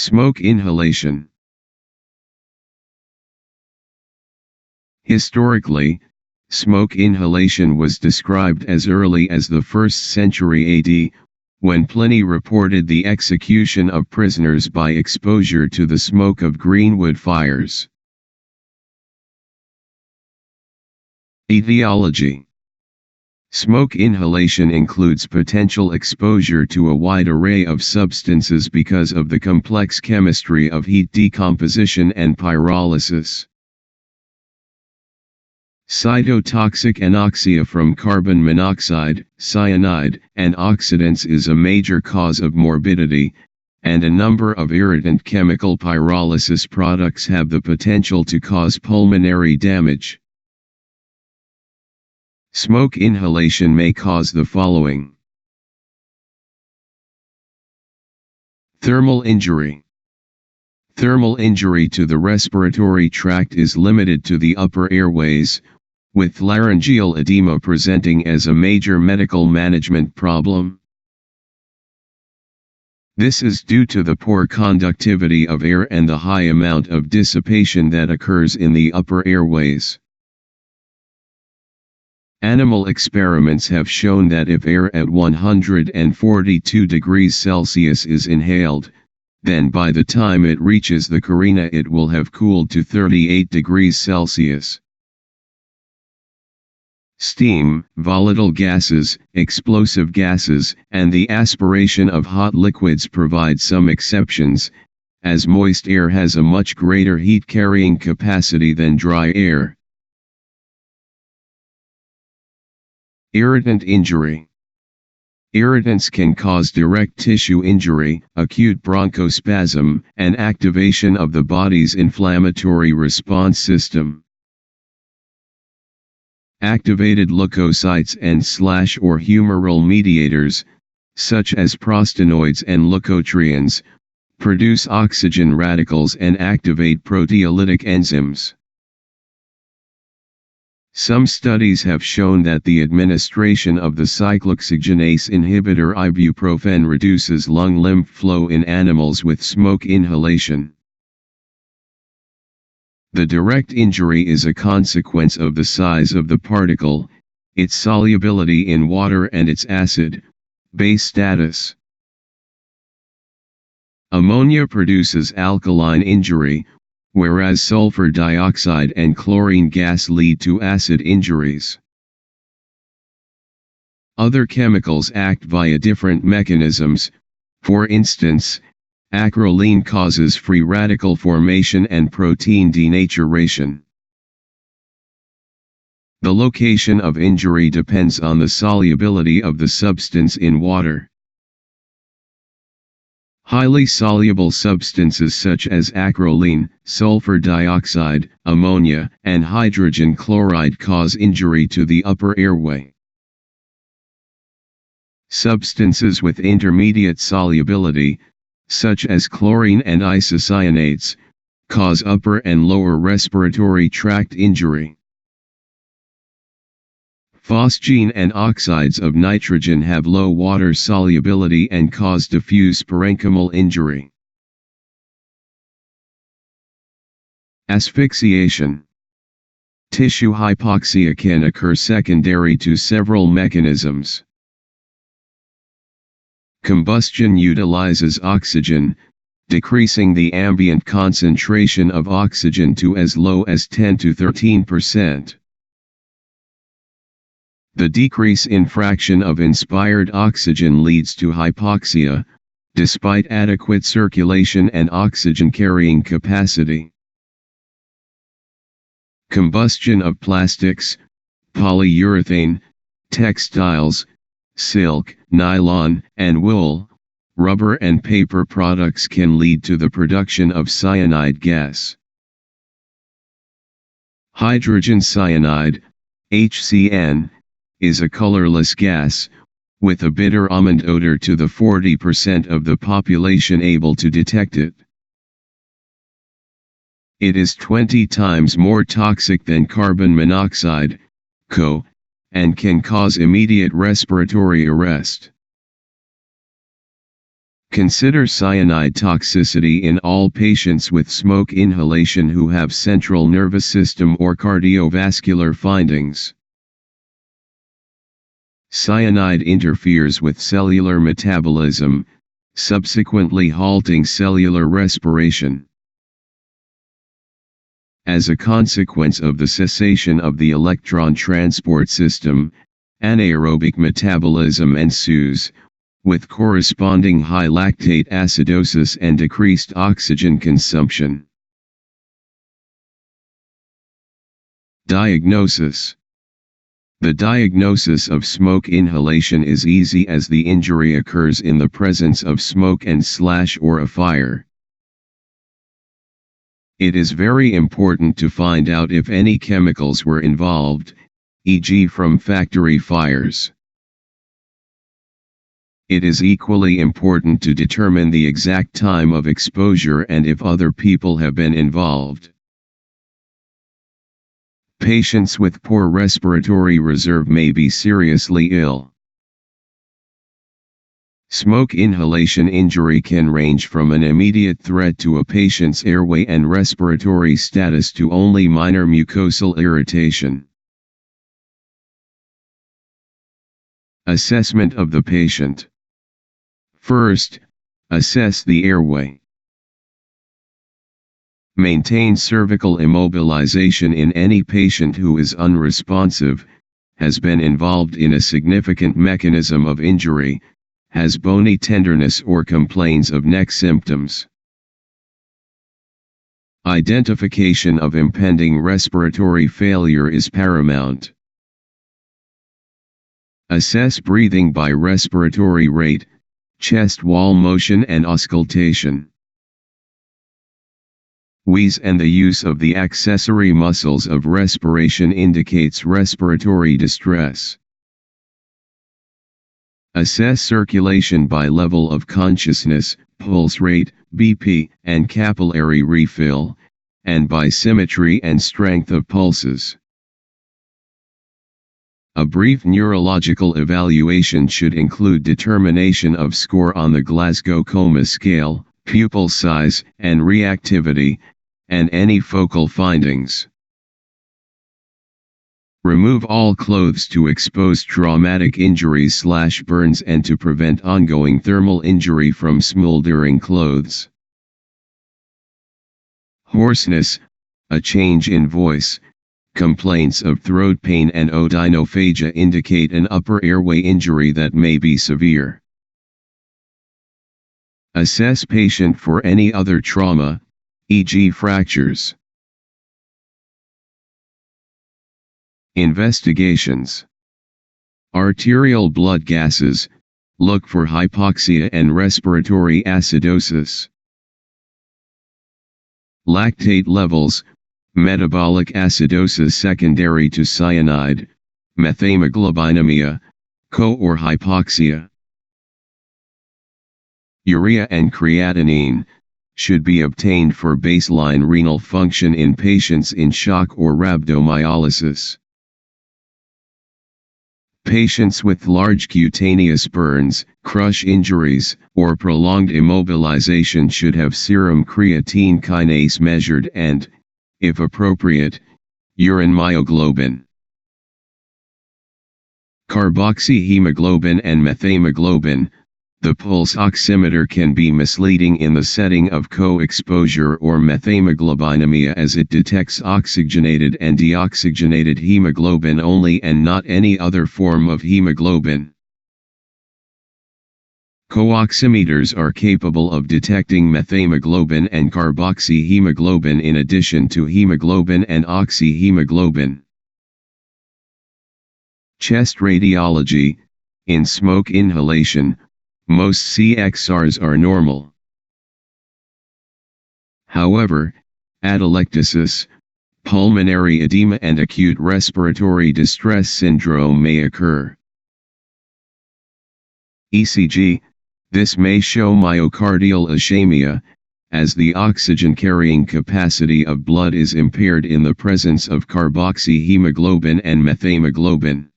Smoke inhalation. Historically, smoke inhalation was described as early as the 1st century AD, when Pliny reported the execution of prisoners by exposure to the smoke of greenwood fires. Etiology. Smoke inhalation includes potential exposure to a wide array of substances because of the complex chemistry of heat decomposition and pyrolysis. Cytotoxic anoxia from carbon monoxide, cyanide, and oxidants is a major cause of morbidity, and a number of irritant chemical pyrolysis products have the potential to cause pulmonary damage. Smoke inhalation may cause the following: thermal injury. Thermal injury to the respiratory tract is limited to the upper airways, with laryngeal edema presenting as a major medical management problem. This is due to the poor conductivity of air and the high amount of dissipation that occurs in the upper airways. Animal experiments have shown that if air at 142 degrees Celsius is inhaled, then by the time it reaches the carina it will have cooled to 38 degrees Celsius. Steam, volatile gases, explosive gases, and the aspiration of hot liquids provide some exceptions, as moist air has a much greater heat-carrying capacity than dry air. Irritant injury. Irritants can cause direct tissue injury, acute bronchospasm, and activation of the body's inflammatory response system. Activated leukocytes and/or humoral mediators, such as prostanoids and leukotrienes, produce oxygen radicals and activate proteolytic enzymes. Some studies have shown that the administration of the cyclooxygenase inhibitor ibuprofen reduces lung lymph flow in animals with smoke inhalation. The direct injury is a consequence of the size of the particle, its solubility in water and its acid-base status. Ammonia produces alkaline injury, whereas sulfur dioxide and chlorine gas lead to acid injuries. Other chemicals act via different mechanisms. For instance, acrolein causes free radical formation and protein denaturation. The location of injury depends on the solubility of the substance in water. Highly soluble substances such as acrolein, sulfur dioxide, ammonia, and hydrogen chloride cause injury to the upper airway. Substances with intermediate solubility, such as chlorine and isocyanates, cause upper and lower respiratory tract injury. Phosgene and oxides of nitrogen have low water solubility and cause diffuse parenchymal injury. Asphyxiation. Tissue hypoxia can occur secondary to several mechanisms. Combustion utilizes oxygen, decreasing the ambient concentration of oxygen to as low as 10 to 13%. The decrease in fraction of inspired oxygen leads to hypoxia, despite adequate circulation and oxygen carrying capacity. Combustion of plastics, polyurethane, textiles, silk, nylon, and wool, rubber and paper products can lead to the production of cyanide gas. Hydrogen cyanide, HCN, is a colorless gas, with a bitter almond odor to the 40% of the population able to detect it. It is 20 times more toxic than carbon monoxide, CO, and can cause immediate respiratory arrest. Consider cyanide toxicity in all patients with smoke inhalation who have central nervous system or cardiovascular findings. Cyanide interferes with cellular metabolism, subsequently halting cellular respiration. As a consequence of the cessation of the electron transport system, anaerobic metabolism ensues, with corresponding high lactate acidosis and decreased oxygen consumption. Diagnosis. The diagnosis of smoke inhalation is easy as the injury occurs in the presence of smoke and/or a fire. It is very important to find out if any chemicals were involved, e.g. from factory fires. It is equally important to determine the exact time of exposure and if other people have been involved. Patients with poor respiratory reserve may be seriously ill. Smoke inhalation injury can range from an immediate threat to a patient's airway and respiratory status to only minor mucosal irritation. Assessment of the patient. First, assess the airway. Maintain cervical immobilization in any patient who is unresponsive, has been involved in a significant mechanism of injury, has bony tenderness or complains of neck symptoms. Identification of impending respiratory failure is paramount. Assess breathing by respiratory rate, chest wall motion and auscultation. Wheeze and the use of the accessory muscles of respiration indicates respiratory distress. Assess circulation by level of consciousness, pulse rate, BP, and capillary refill, and by symmetry and strength of pulses. A brief neurological evaluation should include determination of score on the Glasgow Coma scale, pupil size and reactivity, and any focal findings. Remove all clothes to expose traumatic injuries/burns and to prevent ongoing thermal injury from smoldering clothes. Hoarseness, a change in voice, complaints of throat pain and odynophagia indicate an upper airway injury that may be severe. Assess patient for any other trauma, e.g. fractures. Investigations. Arterial blood gases, look for hypoxia and respiratory acidosis. Lactate levels, metabolic acidosis secondary to cyanide, methemoglobinemia, or hypoxia. Urea and creatinine should be obtained for baseline renal function in patients in shock or rhabdomyolysis. Patients with large cutaneous burns, crush injuries, or prolonged immobilization should have serum creatine kinase measured and, if appropriate, urine myoglobin. Carboxyhemoglobin and methemoglobin. The pulse oximeter can be misleading in the setting of co-exposure or methemoglobinemia as it detects oxygenated and deoxygenated hemoglobin only and not any other form of hemoglobin. Co-oximeters are capable of detecting methemoglobin and carboxyhemoglobin in addition to hemoglobin and oxyhemoglobin. Chest radiology. In smoke inhalation, most CXRs are normal. However, atelectasis, pulmonary edema and acute respiratory distress syndrome may occur. ECG. This may show myocardial ischemia, as the oxygen-carrying capacity of blood is impaired in the presence of carboxyhemoglobin and methemoglobin.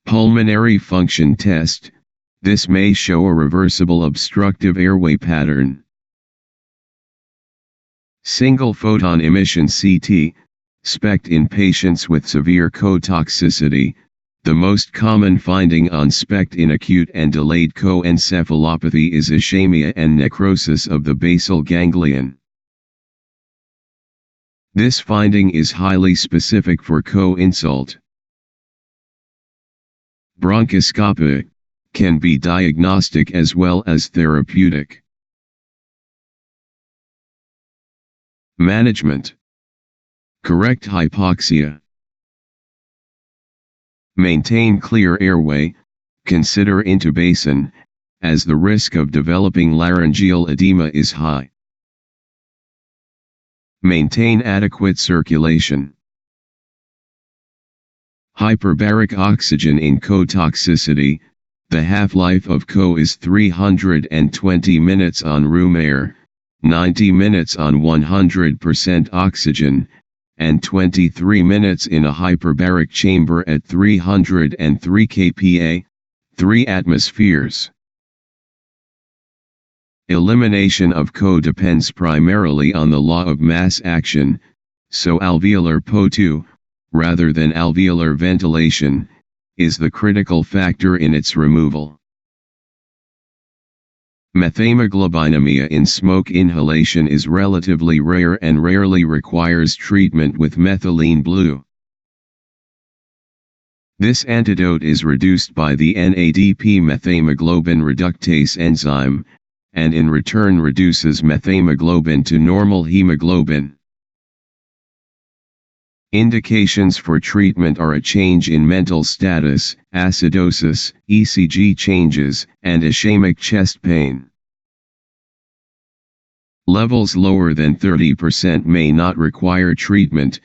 Pulmonary function test. This may show a reversible obstructive airway pattern. Single photon emission CT, SPECT in patients with severe co-toxicity. The most common finding on SPECT in acute and delayed coencephalopathy is ischemia and necrosis of the basal ganglion. This finding is highly specific for co-insult. Bronchoscopy can be diagnostic as well as therapeutic. Management. Correct hypoxia. Maintain clear airway, consider intubation, as the risk of developing laryngeal edema is high. Maintain adequate circulation. Hyperbaric oxygen in co-toxicity. The half-life of co is 320 minutes on room air, 90 minutes on 100% oxygen, and 23 minutes in a hyperbaric chamber at 303 kPa, 3 atmospheres. Elimination of co depends primarily on the law of mass action, so alveolar PO2, rather than alveolar ventilation, is the critical factor in its removal. Methemoglobinemia in smoke inhalation is relatively rare and rarely requires treatment with methylene blue. This antidote is reduced by the NADP methemoglobin reductase enzyme, and in return reduces methemoglobin to normal hemoglobin. Indications for treatment are a change in mental status, acidosis, ECG changes, and ischemic chest pain. Levels lower than 30% may not require treatment,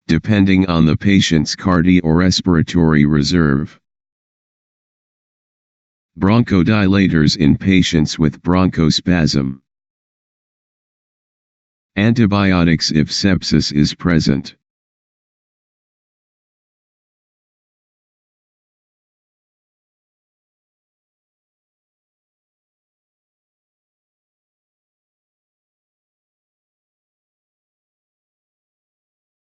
depending on the patient's cardiorespiratory reserve. Bronchodilators in patients with bronchospasm. Antibiotics if sepsis is present.